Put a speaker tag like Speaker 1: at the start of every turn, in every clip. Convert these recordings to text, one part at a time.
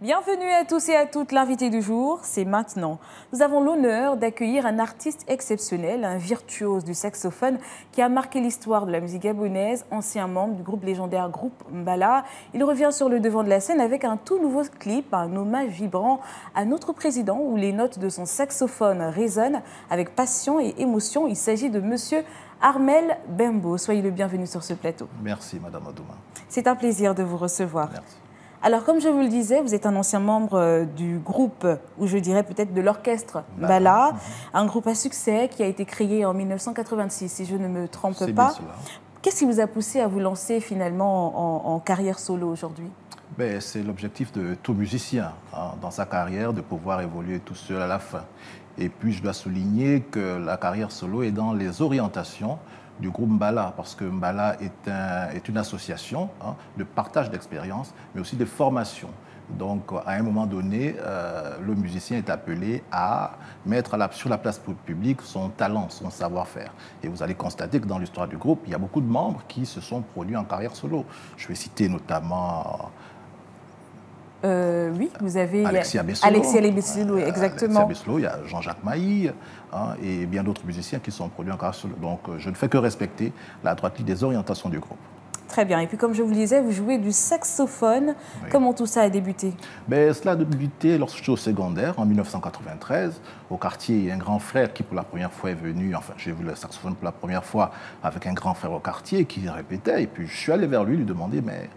Speaker 1: Bienvenue à tous et à toutes, l'invité du jour, c'est maintenant. Nous avons l'honneur d'accueillir un artiste exceptionnel, un virtuose du saxophone qui a marqué l'histoire de la musique gabonaise, ancien membre du groupe légendaire Groupe Mbala. Il revient sur le devant de la scène avec un tout nouveau clip, un hommage vibrant à notre président où les notes de son saxophone résonnent avec passion et émotion. Il s'agit de monsieur Armel Bembo. Soyez le bienvenu sur ce plateau.
Speaker 2: Merci Madame Adouma.
Speaker 1: C'est un plaisir de vous recevoir.
Speaker 2: Merci.
Speaker 1: Alors, comme je vous le disais, vous êtes un ancien membre du groupe, ou je dirais peut-être de l'orchestre Mbala, un groupe à succès qui a été créé en 1986, si je ne me trompe pas. Qu'est-ce qui vous a poussé à vous lancer finalement en carrière solo aujourd'hui?
Speaker 2: C'est l'objectif de tout musicien dans sa carrière, de pouvoir évoluer tout seul à la fin. Et puis, je dois souligner que la carrière solo est dans les orientations du groupe Mbala, parce que Mbala est une association de partage d'expériences, mais aussi de formation. Donc, à un moment donné, le musicien est appelé à mettre sur la place publique son talent, son savoir-faire. Et vous allez constater que dans l'histoire du groupe, il y a beaucoup de membres qui se sont produits en carrière solo. Je vais citer notamment...
Speaker 1: oui, vous avez
Speaker 2: Alexis Abessolo.
Speaker 1: Alexis Abessolo, exactement.
Speaker 2: Alexis Abessolo, il y a Jean-Jacques Mailly et bien d'autres musiciens qui sont produits en carrière solo. Donc, je ne fais que respecter la droite ligne des orientations du groupe.
Speaker 1: Très bien. Et puis, comme je vous le disais, vous jouez du saxophone. Oui. Comment tout ça a débuté?
Speaker 2: Cela a débuté lorsque j'étais au secondaire, en 1993. Au quartier, il y a un grand frère qui, pour la première fois, est venu. Enfin, j'ai vu le saxophone pour la première fois avec un grand frère au quartier qui répétait. Et puis, je suis allé vers lui demander, mais...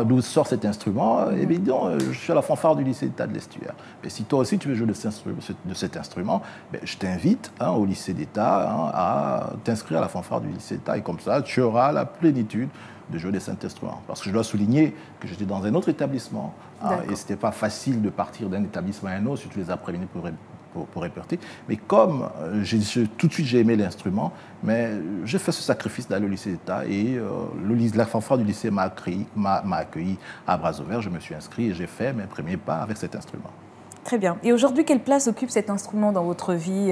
Speaker 2: d'où sort cet instrument? Eh bien, je suis à la fanfare du lycée d'État de l'Estuaire. Mais si toi aussi tu veux jouer de cet instrument, je t'invite au lycée d'État à t'inscrire à la fanfare du lycée d'État. Et comme ça, tu auras la plénitude de jouer de cet instrument. Parce que je dois souligner que j'étais dans un autre établissement et ce n'était pas facile de partir d'un établissement à un autre, surtout les après-midi pour répéter. Mais comme tout de suite j'ai aimé l'instrument, mais j'ai fait ce sacrifice d'aller au lycée d'État et la fanfare du lycée m'a accueilli à bras ouverts. Je me suis inscrit et j'ai fait mes premiers pas avec cet instrument.
Speaker 1: Très bien. Et aujourd'hui, quelle place occupe cet instrument dans votre vie,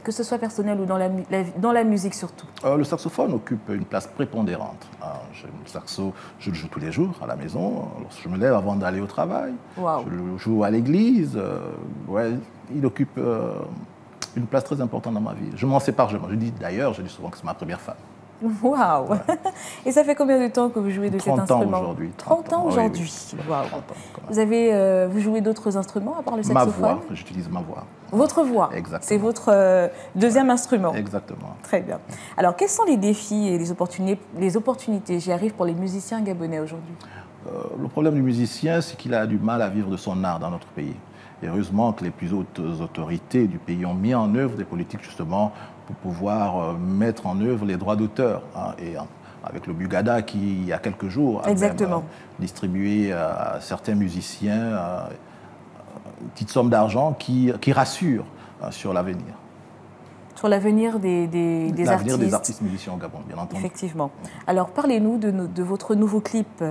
Speaker 1: que ce soit personnelle ou dans la musique surtout? Le
Speaker 2: saxophone occupe une place prépondérante. Le saxo, je le joue tous les jours à la maison, lorsque je me lève avant d'aller au travail.
Speaker 1: Wow.
Speaker 2: Je le joue à l'église. Il occupe une place très importante dans ma vie. Je m'en sépare jamais. Je dis souvent que c'est ma première femme.
Speaker 1: Waouh! Ouais. Et ça fait combien de temps que vous jouez de cet instrument?
Speaker 2: 30 ans aujourd'hui.
Speaker 1: 30 ans aujourd'hui.
Speaker 2: Oui.
Speaker 1: Wow. Vous jouez d'autres instruments à part le saxophone?
Speaker 2: Ma voix, j'utilise ma voix.
Speaker 1: Votre voix?
Speaker 2: Exactement.
Speaker 1: C'est votre deuxième instrument?
Speaker 2: Exactement.
Speaker 1: Très bien. Alors, quels sont les défis et les opportunités, j'y arrive, pour les musiciens gabonais aujourd'hui?
Speaker 2: Le problème du musicien, c'est qu'il a du mal à vivre de son art dans notre pays. Et heureusement que les plus hautes autorités du pays ont mis en œuvre des politiques justement pour pouvoir mettre en œuvre les droits d'auteur. Et avec le Bugada qui, il y a quelques jours, a même distribué à certains musiciens une petite somme d'argent qui rassure sur l'avenir.
Speaker 1: Sur l'avenir des
Speaker 2: artistes musiciens au Gabon, bien entendu.
Speaker 1: Effectivement. Alors, parlez-nous de votre nouveau clip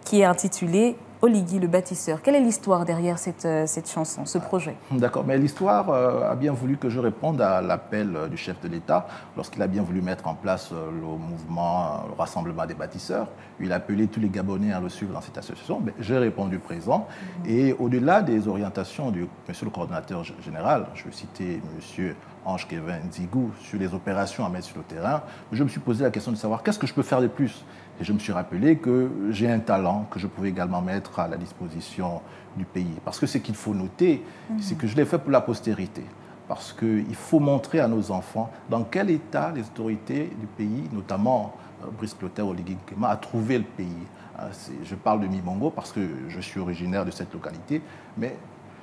Speaker 1: qui est intitulé Oligui le bâtisseur. Quelle est l'histoire derrière cette chanson, ce projet?
Speaker 2: D'accord, mais l'histoire a bien voulu que je réponde à l'appel du chef de l'État lorsqu'il a bien voulu mettre en place le mouvement, le rassemblement des bâtisseurs. Il a appelé tous les Gabonais à le suivre dans cette association. J'ai répondu présent. Et au-delà des orientations du monsieur le coordonnateur général, je vais citer monsieur Ange Kevin Nzigou sur les opérations à mettre sur le terrain, je me suis posé la question de savoir qu'est-ce que je peux faire de plus. Et je me suis rappelé que j'ai un talent que je pouvais également mettre à la disposition du pays. Parce que ce qu'il faut noter, c'est que je l'ai fait pour la postérité. Parce qu'il faut montrer à nos enfants dans quel état les autorités du pays, notamment Brice Clotaire Oligui Nguema, a trouvé le pays. Je parle de Mimongo parce que je suis originaire de cette localité, mais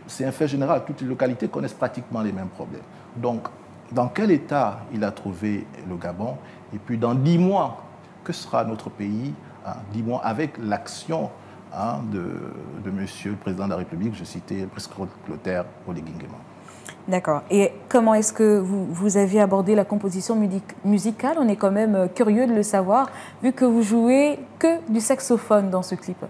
Speaker 2: c'est un fait général. Toutes les localités connaissent pratiquement les mêmes problèmes. Donc, dans quel état il a trouvé le Gabon? Et puis, dans 10 mois, que sera notre pays, 10 mois, avec l'action de monsieur le président de la République, je citais Brice Clotaire Oligui Nguema.
Speaker 1: D'accord. Et comment est-ce que vous avez abordé la composition musicale? On est quand même curieux de le savoir, vu que vous jouez que du saxophone dans ce clip.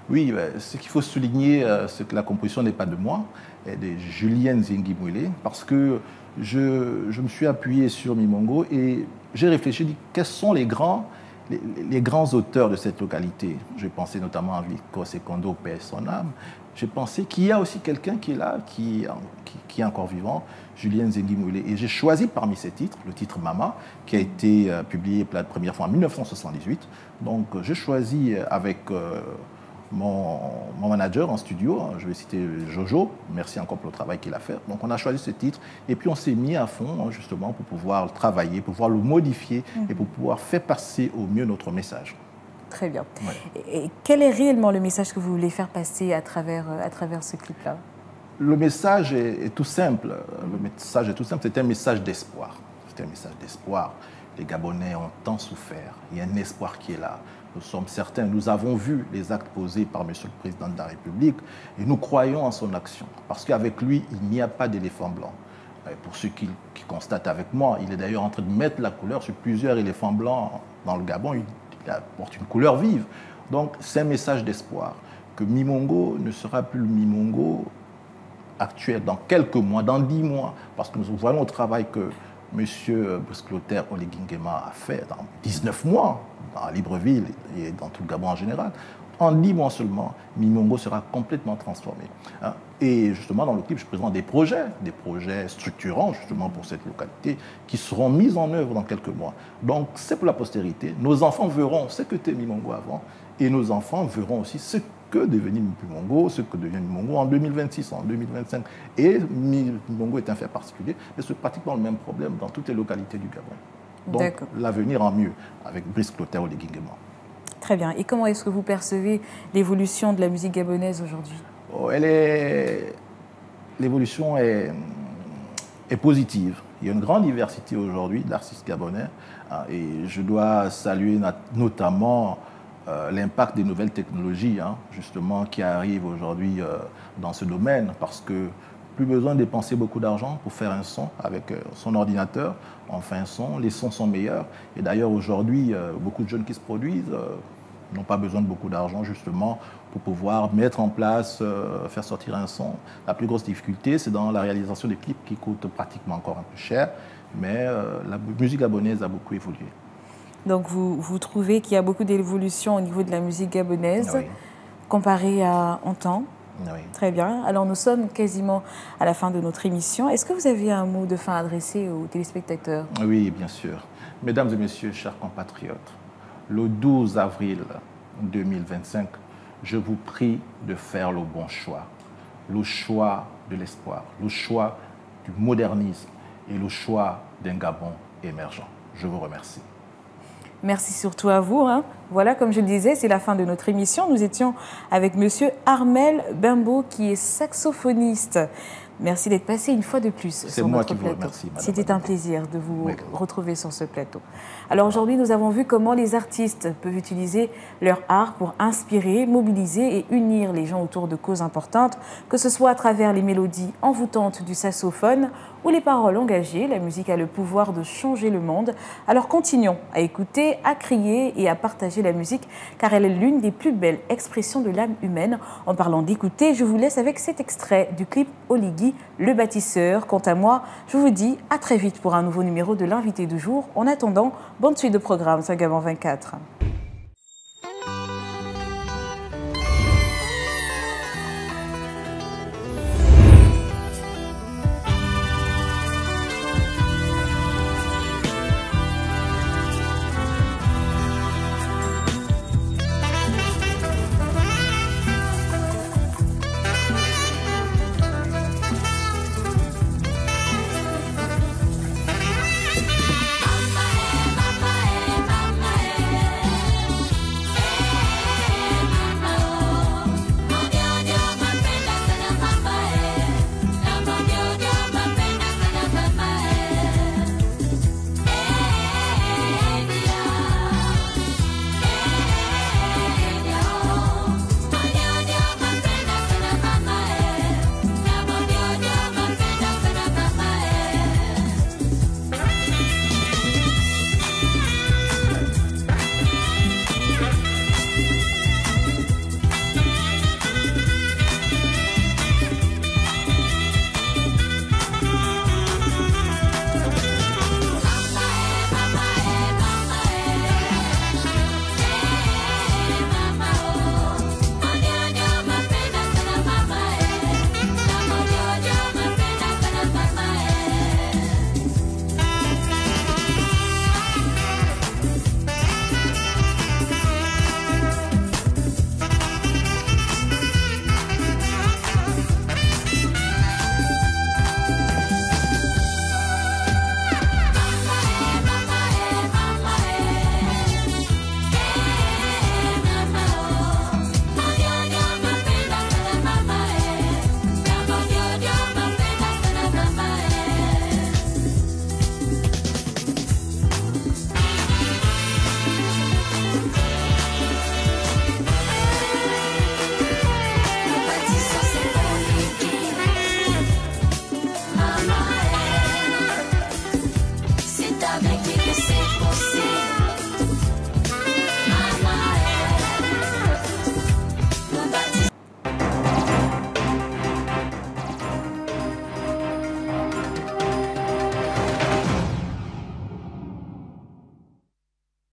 Speaker 2: Oui, ce qu'il faut souligner, c'est que la composition n'est pas de moi, elle est de Julien Nzingimwele, parce que je me suis appuyé sur Mimongo et j'ai réfléchi, dit quels sont les grands les grands auteurs de cette localité, je pensais notamment à Vico Secondo, paix et son âme, j'ai pensé qu'il y a aussi quelqu'un qui est là, qui est encore vivant, Julien Zengi Moulé. Et j'ai choisi parmi ces titres, le titre Mama, qui a été publié pour la première fois en 1978. Donc j'ai choisi avec mon manager en studio, je vais citer Jojo, merci encore pour le travail qu'il a fait. Donc on a choisi ce titre et puis on s'est mis à fond justement pour pouvoir le travailler, pour pouvoir le modifier et pour pouvoir faire passer au mieux notre message.
Speaker 1: Très bien.
Speaker 2: Ouais.
Speaker 1: Et quel est réellement le message que vous voulez faire passer à travers ce clip-là?
Speaker 2: Le message est tout simple. Le message est tout simple. C'est un message d'espoir. C'est un message d'espoir. Les Gabonais ont tant souffert. Il y a un espoir qui est là. Nous sommes certains. Nous avons vu les actes posés par M. le Président de la République et nous croyons en son action. Parce qu'avec lui, il n'y a pas d'éléphant blanc. Pour ceux qui constatent avec moi, il est d'ailleurs en train de mettre la couleur sur plusieurs éléphants blancs dans le Gabon. Il apporte une couleur vive. Donc, c'est un message d'espoir que Mimongo ne sera plus le Mimongo actuel dans quelques mois, dans 10 mois, parce que nous voyons le travail que M. Brice Clotaire Oligui-Nguema a fait dans 19 mois, à Libreville et dans tout le Gabon en général. En 10 mois seulement, Mimongo sera complètement transformé. Et justement, dans le clip, je présente des projets structurants justement pour cette localité qui seront mis en œuvre dans quelques mois. Donc, c'est pour la postérité. Nos enfants verront ce que était Mimongo avant et nos enfants verront aussi ce que devenir Mimongo, ce que devient Mimongo en 2026, en 2025. Et Mimongo est un fait particulier, mais c'est pratiquement le même problème dans toutes les localités du Gabon. Donc, l'avenir en mieux avec Brice Clotaire Oligui-Nguema.
Speaker 1: Très bien. Et comment est-ce que vous percevez l'évolution de la musique gabonaise aujourd'hui?
Speaker 2: L'évolution est positive. Il y a une grande diversité aujourd'hui d'artistes gabonais et je dois saluer notamment l'impact des nouvelles technologies justement qui arrivent aujourd'hui dans ce domaine parce que plus besoin de dépenser beaucoup d'argent pour faire un son avec son ordinateur. On fait un son, les sons sont meilleurs. Et d'ailleurs, aujourd'hui, beaucoup de jeunes qui se produisent n'ont pas besoin de beaucoup d'argent, justement, pour pouvoir mettre en place, faire sortir un son. La plus grosse difficulté, c'est dans la réalisation des clips qui coûtent pratiquement encore un peu cher. Mais la musique gabonaise a beaucoup évolué.
Speaker 1: Donc, vous trouvez qu'il y a beaucoup d'évolution au niveau de la musique gabonaise, oui, comparée à en temps?
Speaker 2: Oui.
Speaker 1: Très bien. Alors, nous sommes quasiment à la fin de notre émission. Est-ce que vous avez un mot de fin adressé aux téléspectateurs?
Speaker 2: Oui, bien sûr. Mesdames et messieurs, chers compatriotes, le 12 avril 2025, je vous prie de faire le bon choix. Le choix de l'espoir, le choix du modernisme et le choix d'un Gabon émergent. Je vous remercie.
Speaker 1: Merci surtout à vous. Voilà, comme je le disais, c'est la fin de notre émission. Nous étions avec Monsieur Armel Bimbo, qui est saxophoniste. Merci d'être passé une fois de plus sur notre plateau. C'était un plaisir de vous retrouver sur ce plateau. Alors aujourd'hui, nous avons vu comment les artistes peuvent utiliser leur art pour inspirer, mobiliser et unir les gens autour de causes importantes, que ce soit à travers les mélodies envoûtantes du saxophone ou les paroles engagées. La musique a le pouvoir de changer le monde. Alors continuons à écouter, à crier et à partager la musique, car elle est l'une des plus belles expressions de l'âme humaine. En parlant d'écouter, je vous laisse avec cet extrait du clip Oligui, le bâtisseur. Quant à moi, je vous dis à très vite pour un nouveau numéro de l'invité du jour. En attendant, bonne suite de programme sur Gabon 24.